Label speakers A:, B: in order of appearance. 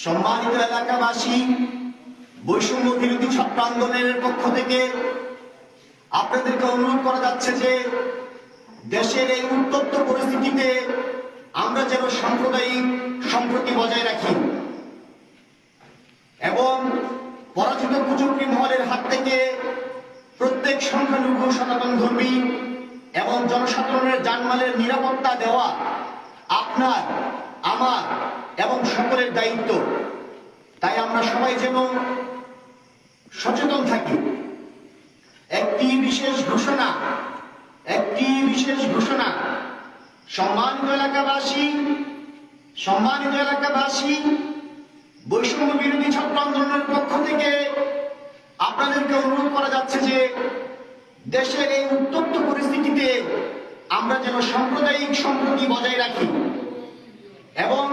A: সম্মানিত এলাকাবাসী, বৈষম্য বিরোধী ছাত্র আন্দোলনের পক্ষ থেকে আপনাদেরকে অনুরোধ করা যাচ্ছে যে দেশের এই উত্তপ্ত পরিস্থিতিতে আমরা যেন সাম্প্রদায়িক সম্প্রীতি বজায় রাখি এবং পরাজিত কুচক্রী মহলের হাত থেকে প্রত্যেক সংখ্যালঘু সনাতন ধর্মী এবং জনসাধারণের জানমালের নিরাপত্তা দেওয়া আপনার, আমার এবং সকলের দায়িত্ব। তাই আমরা সবাই যেন সচেতন থাকি। একটি বিশেষ ঘোষণা সম্মানিত এলাকাবাসী, বৈষম্য বিরোধী ছাত্র আন্দোলনের পক্ষ থেকে আপনাদেরকে অনুরোধ করা যাচ্ছে যে দেশের এই উত্তপ্ত পরিস্থিতিতে আমরা যেন সাম্প্রদায়িক সম্প্রীতি বজায় রাখি এবং